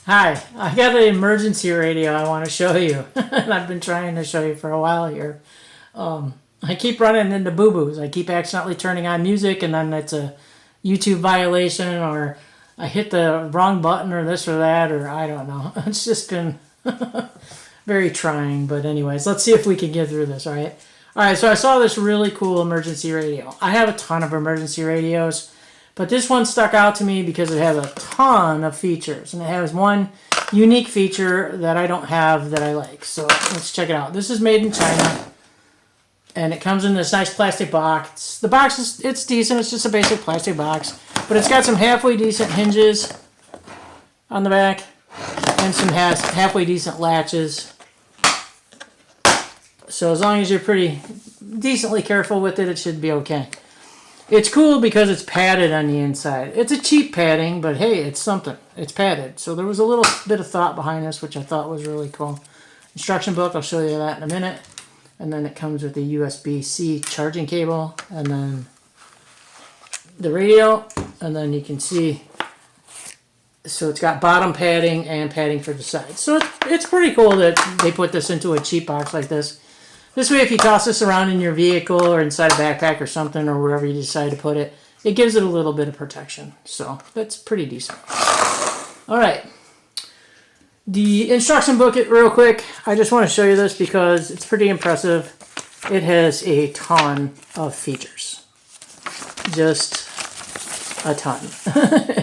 Hi, I got an emergency radio I want to show you. And I've been trying to show you for a while here. I keep running into boo-boos. I keep accidentally turning on music and then it's a YouTube violation, or I hit the wrong button, or this or that, or I don't know. It's just been very trying. But anyways, let's see if we can get through this, all right? All right, so I saw this really cool emergency radio. I have a ton of emergency radios, but this one stuck out to me because it has a ton of features, and it has one unique feature that I don't have that I like. So let's check it out. This is made in China, and it comes in this nice plastic box. The box it's decent. It's just a basic plastic box, but it's got some halfway decent hinges on the back, and some halfway decent latches. So as long as you're pretty decently careful with it, it should be okay. It's cool because it's padded on the inside. It's a cheap padding, but hey, it's something. It's padded. So there was a little bit of thought behind this, which I thought was really cool. Instruction book, I'll show you that in a minute. And then it comes with a USB-C charging cable, and then the radio, and then you can see, so it's got bottom padding and padding for the sides. So it's pretty cool that they put this into a cheap box like this. This way, if you toss this around in your vehicle or inside a backpack or something, or wherever you decide to put it, it gives it a little bit of protection. So that's pretty decent. All right. The instruction booklet, real quick. I just want to show you this because it's pretty impressive. It has a ton of features. Just a ton.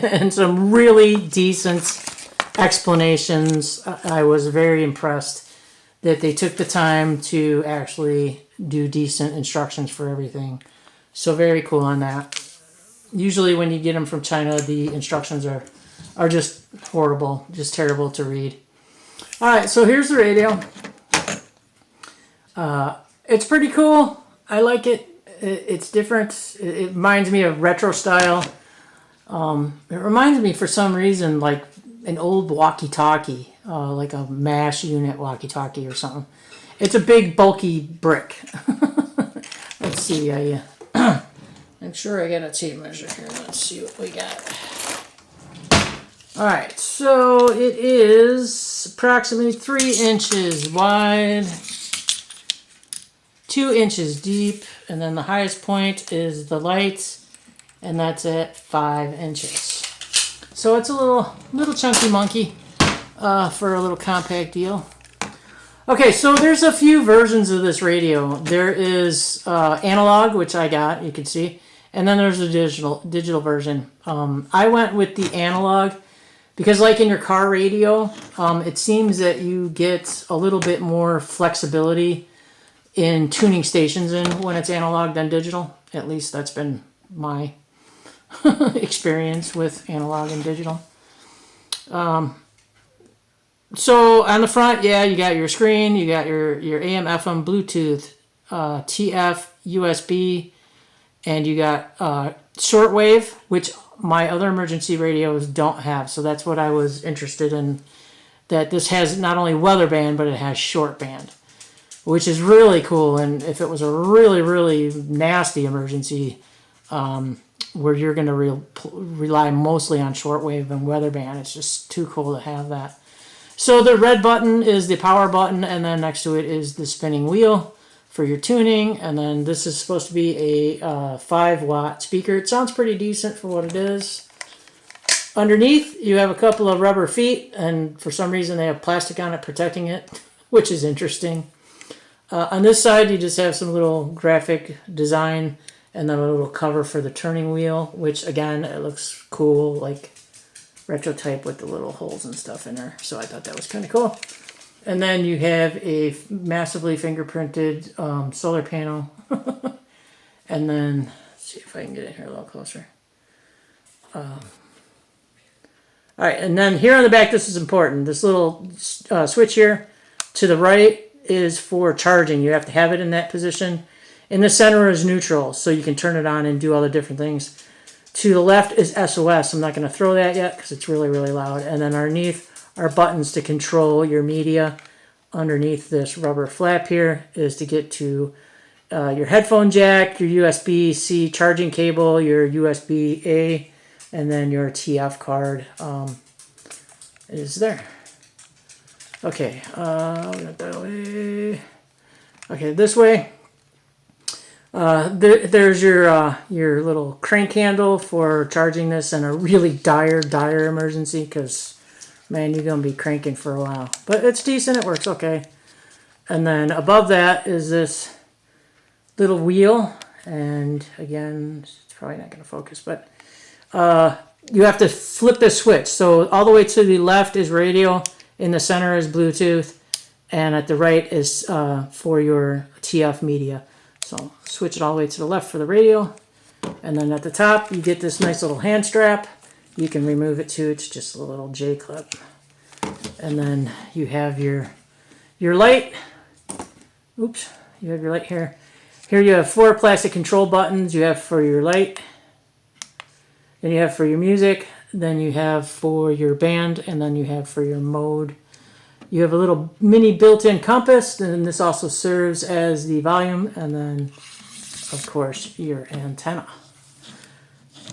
And some really decent explanations. I was very impressed that they took the time to actually do decent instructions for everything. So very cool on that. Usually when you get them from China, the instructions are just horrible, just terrible to read. All right, so here's the radio. It's pretty cool. I like it. It's different. It reminds me of retro style. It reminds me, for some reason, like an old walkie-talkie. Like a MASH unit walkie-talkie or something. It's a big, bulky brick. Let's see. I'm sure I got a tape measure here. Let's see what we got. All right, so it is approximately 3 inches wide, 2 inches deep, and then the highest point is the light, and that's at 5 inches. So it's a little chunky monkey. For a little compact deal. Okay, so there's a few versions of this radio. There is analog, which I got, you can see, and then there's a digital version. I went with the analog because, like in your car radio, it seems that you get a little bit more flexibility in tuning stations in when it's analog than digital. At least that's been my experience with analog and digital. So on the front, yeah, you got your screen, you got your AM, FM, Bluetooth, TF, USB, and you got shortwave, which my other emergency radios don't have. So that's what I was interested in, that this has not only weather band, but it has short band, which is really cool. And if it was a really, really nasty emergency, where you're going to rely mostly on shortwave and weather band, it's just too cool to have that. So the red button is the power button, and then next to it is the spinning wheel for your tuning. And then this is supposed to be a 5-watt speaker. It sounds pretty decent for what it is. Underneath, you have a couple of rubber feet, and for some reason they have plastic on it protecting it, which is interesting. On this side, you just have some little graphic design, and then a little cover for the turning wheel, which again, it looks cool, like retro type with the little holes and stuff in there. So I thought that was kind of cool. And then you have a massively fingerprinted solar panel. And then, let's see if I can get in here a little closer. All right, and then here on the back, this is important. This little switch here to the right is for charging. You have to have it in that position. In the center is neutral, so you can turn it on and do all the different things. To the left is SOS. I'm not going to throw that yet because it's really, really loud. And then underneath are buttons to control your media. Underneath this rubber flap here is to get to your headphone jack, your USB-C charging cable, your USB-A, and then your TF card. is there. Okay, that way. Okay, this way. There's your little crank handle for charging this in a really dire emergency, because, man, you're going to be cranking for a while. But it's decent. It works okay. And then above that is this little wheel. And, again, it's probably not going to focus, but you have to flip the switch. So all the way to the left is radio. In the center is Bluetooth, and at the right is for your TF media. So switch it all the way to the left for the radio, and then at the top you get this nice little hand strap. You can remove it too. It's just a little J clip, and then you have your light. Oops, you have your light here. Here you have 4 plastic control buttons. You have for your light, then you have for your music. Then you have for your band, and then you have for your mode. You have a little mini built-in compass, and this also serves as the volume, and then, of course, your antenna.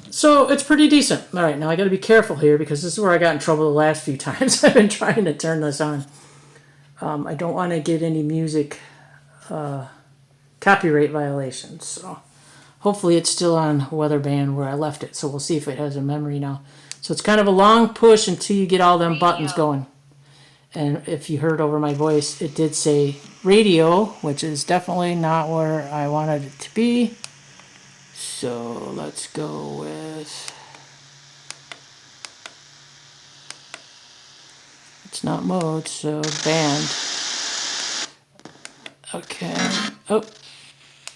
So it's pretty decent. All right, now I got to be careful here, because this is where I got in trouble the last few times I've been trying to turn this on. I don't want to get any music copyright violations, so hopefully it's still on weather band where I left it, so we'll see if it has a memory now. So it's kind of a long push until you get all them buttons going. And if you heard over my voice, it did say radio, which is definitely not where I wanted it to be. So let's go with... It's not mode, so band. Okay. Oh,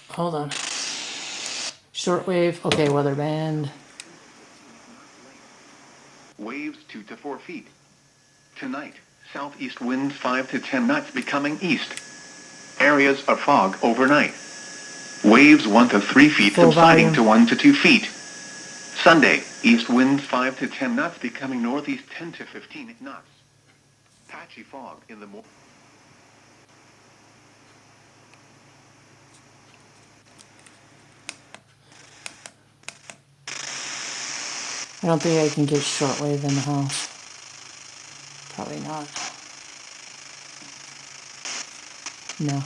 hold on. Shortwave. Okay, weather band. Waves 2 to 4 feet. Tonight, southeast winds 5 to 10 knots becoming east. Areas of fog overnight. Waves 1 to 3 feet Full subsiding volume. to 1 to 2 feet. Sunday, east winds 5 to 10 knots becoming northeast 10 to 15 knots. Patchy fog in the morning. I don't think I can get shortwave in the house. Probably not. No.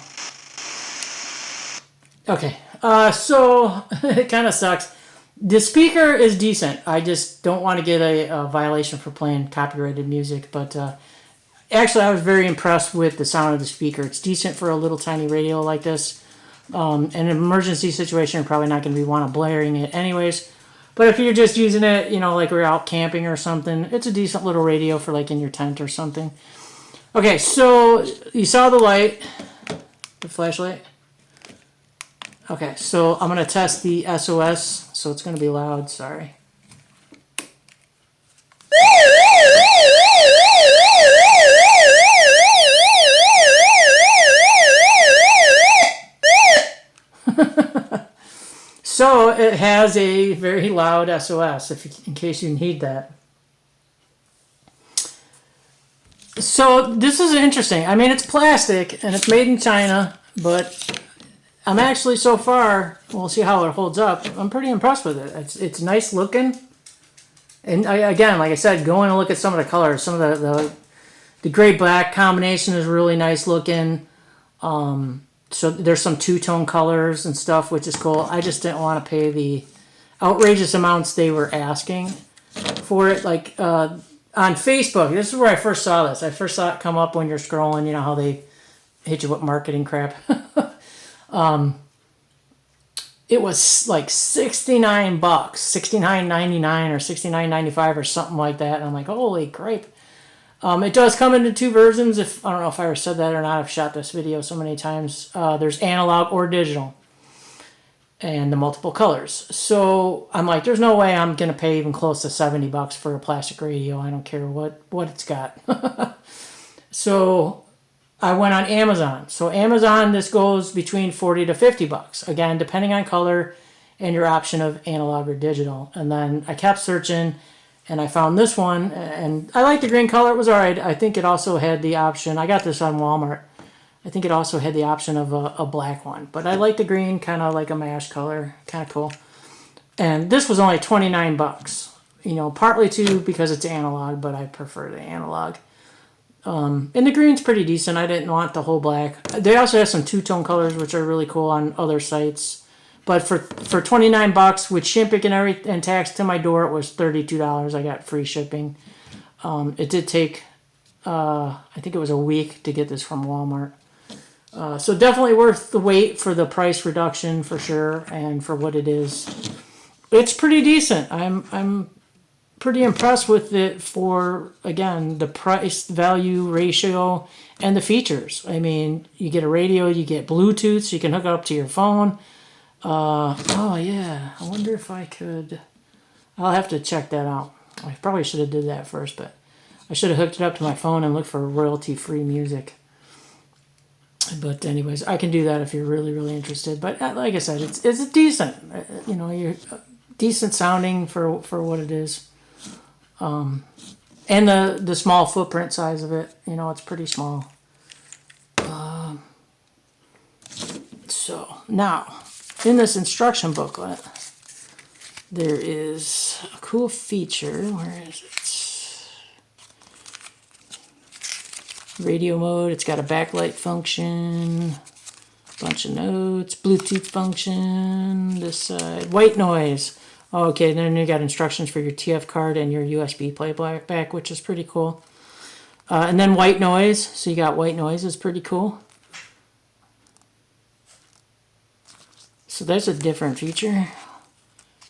Okay, so it kind of sucks. The speaker is decent. I just don't want to get a violation for playing copyrighted music, but actually I was very impressed with the sound of the speaker. It's decent for a little tiny radio like this. In an emergency situation, you're probably not going to be blaring it anyways. But if you're just using it, you know, like we're out camping or something, it's a decent little radio for like in your tent or something. Okay, so you saw the light, the flashlight. Okay, so I'm going to test the SOS, so it's going to be loud, sorry. So it has a very loud SOS, in case you need that. So this is interesting. I mean, it's plastic and it's made in China, but I'm actually so far, we'll see how it holds up. I'm pretty impressed with it. It's nice looking. And again, like I said, go in and look at some of the colors. Some of the gray-black combination is really nice looking. So there's some two-tone colors and stuff, which is cool. I just didn't want to pay the outrageous amounts they were asking for it. Like on Facebook, this is where I first saw this. I first saw it come up when you're scrolling. You know how they hit you with marketing crap. It was like $69, $69.99 or $69.95 or something like that. And I'm like, holy crap. It does come into 2 versions. I don't know if I ever said that or not. I've shot this video so many times. There's analog or digital, and the multiple colors. So I'm like, there's no way I'm gonna pay even close to $70 for a plastic radio. I don't care what it's got. So I went on Amazon. So Amazon, this goes between $40 to $50. Again, depending on color and your option of analog or digital. And then I kept searching. And I found this one, and I like the green color. It was all right. I think it also had the option. I got this on Walmart. I think it also had the option of a black one. But I like the green, kind of like a mash color. Kind of cool. And this was only $29. You know, partly too because it's analog, but I prefer the analog. And the green's pretty decent. I didn't want the whole black. They also have some two-tone colors, which are really cool on other sites. But for $29 with shipping and tax to my door, it was $32. I got free shipping. It did take, I think it was a week to get this from Walmart. So definitely worth the wait for the price reduction for sure, and for what it is. It's pretty decent. I'm pretty impressed with it for, again, the price value ratio and the features. I mean, you get a radio, you get Bluetooth, so you can hook it up to your phone. Oh yeah, I wonder if I could. I'll have to check that out. I probably should have did that first, but I should have hooked it up to my phone and looked for royalty-free music. But anyways, I can do that if you're really, really interested. But like I said, it's decent. You know, you're decent sounding for what it is. And the small footprint size of it, you know, it's pretty small. So now, in this instruction booklet, there is a cool feature. Where is it? Radio mode. It's got a backlight function, bunch of notes, Bluetooth function. This side, white noise. Okay, then you got instructions for your TF card and your USB playback, which is pretty cool. And then white noise. So you got white noise, is pretty cool. So that's a different feature.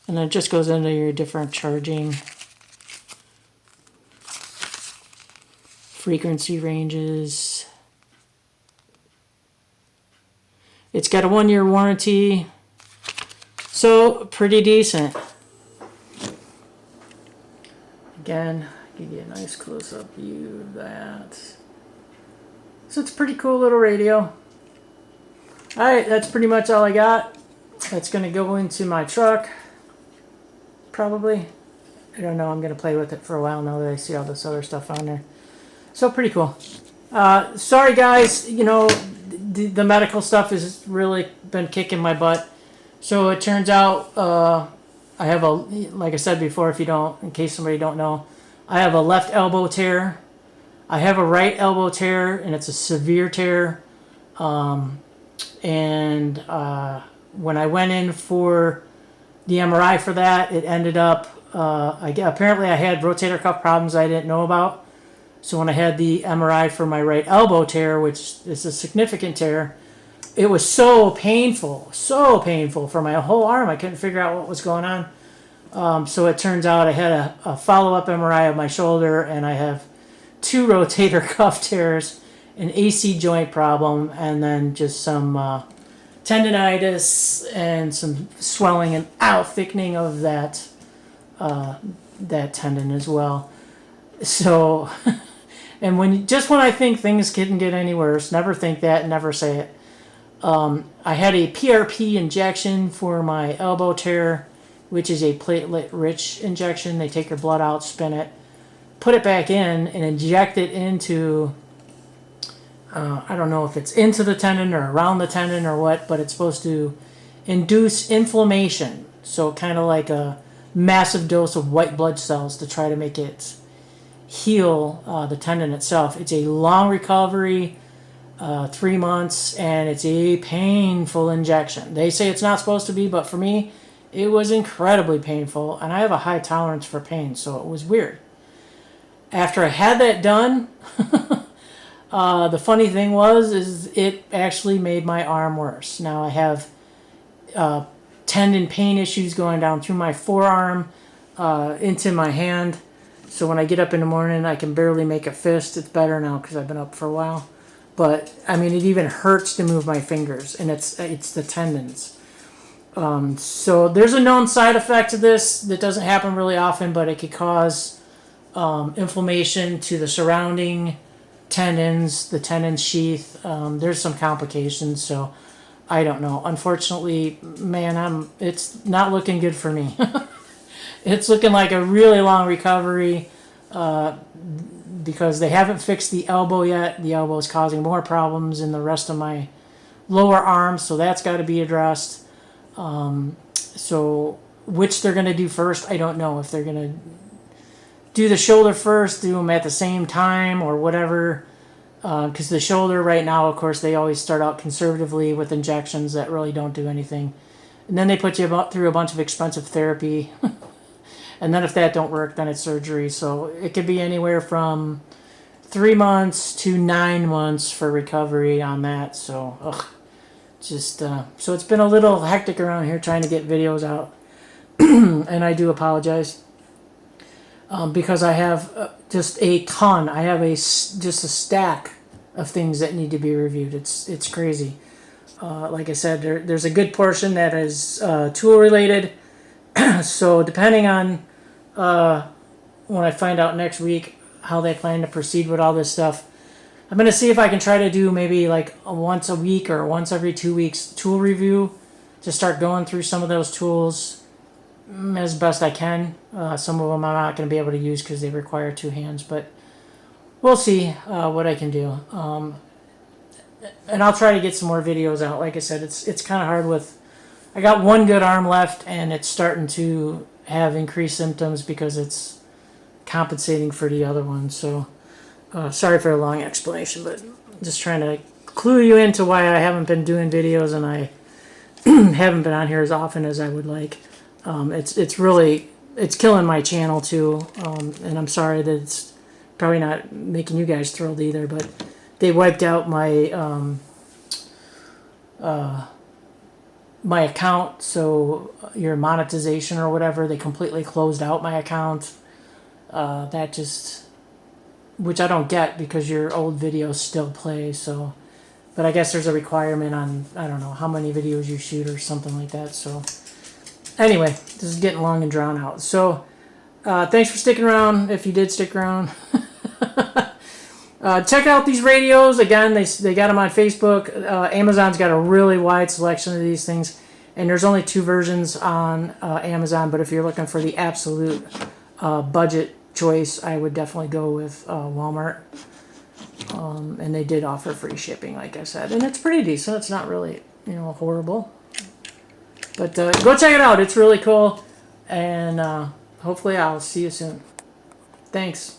And then it just goes into your different charging frequency ranges. It's got a 1-year warranty. So pretty decent. Again, give you a nice close-up view of that. So it's a pretty cool little radio. Alright, that's pretty much all I got. That's going to go into my truck. Probably. I don't know, I'm going to play with it for a while now that I see all this other stuff on there. So pretty cool. Sorry guys, you know, the medical stuff has really been kicking my butt. So it turns out I have a, like I said before, if you don't, in case somebody don't know, I have a left elbow tear. I have a right elbow tear, and it's a severe tear. And when I went in for the MRI for that, it ended up, apparently I had rotator cuff problems I didn't know about. So when I had the MRI for my right elbow tear, which is a significant tear, it was so painful for my whole arm. I couldn't figure out what was going on. So it turns out I had a follow-up MRI of my shoulder, and I have 2 rotator cuff tears, an AC joint problem, and then just some tendonitis and some swelling and thickening of that tendon as well. So, and when I think things couldn't get any worse, never think that, never say it. I had a PRP injection for my elbow tear, which is a platelet-rich injection. They take your blood out, spin it, put it back in, and inject it into, I don't know if it's into the tendon or around the tendon or what, but it's supposed to induce inflammation. So kind of like a massive dose of white blood cells to try to make it heal the tendon itself. It's a long recovery, 3 months, and it's a painful injection. They say it's not supposed to be, but for me, it was incredibly painful, and I have a high tolerance for pain, so it was weird. After I had that done, the funny thing is it actually made my arm worse. Now I have tendon pain issues going down through my forearm into my hand. So when I get up in the morning, I can barely make a fist. It's better now because I've been up for a while. But, I mean, it even hurts to move my fingers, and it's the tendons. So there's a known side effect to this that doesn't happen really often, but it could cause inflammation to the surrounding tendons, the tendon sheath. There's some complications, so I don't know. Unfortunately, man, it's not looking good for me. It's looking like a really long recovery because they haven't fixed the elbow yet. The elbow is causing more problems in the rest of my lower arm, so that's got to be addressed. So which they're going to do first, I don't know. If they're going to do the shoulder first, do them at the same time or whatever. Because the shoulder right now, of course, they always start out conservatively with injections that really don't do anything. And then they put you through a bunch of expensive therapy. And then if that don't work, then it's surgery. So it could be anywhere from 3 months to 9 months for recovery on that. So, so it's been a little hectic around here trying to get videos out. And I do apologize. Because I have just a ton. I have just a stack of things that need to be reviewed. It's crazy. Like I said, there's a good portion that is tool related. So depending on when I find out next week how they plan to proceed with all this stuff, I'm going to see if I can try to do maybe like a once a week or once every 2 weeks tool review to start going through some of those tools as best I can. Some of them I'm not going to be able to use because they require 2 hands, but we'll see what I can do. And I'll try to get some more videos out. Like I said, it's kind of hard with... I got one good arm left, and it's starting to have increased symptoms because it's compensating for the other one. So, sorry for a long explanation, but just trying to clue you into why I haven't been doing videos and I haven't been on here as often as I would like. It's really killing my channel too, and I'm sorry that it's probably not making you guys thrilled either. But they wiped out my my account, so your monetization or whatever, they completely closed out my account. That just, which I don't get because your old videos still play. So, but I guess there's a requirement on, I don't know how many videos you shoot or something like that. So anyway, this is getting long and drawn out. So thanks for sticking around. If you did stick around. Check out these radios. Again, they got them on Facebook. Amazon's got a really wide selection of these things. And there's only 2 versions on Amazon. But if you're looking for the absolute budget choice, I would definitely go with Walmart. And they did offer free shipping, like I said. And it's pretty decent. It's not really, horrible. But go check it out. It's really cool. And hopefully I'll see you soon. Thanks.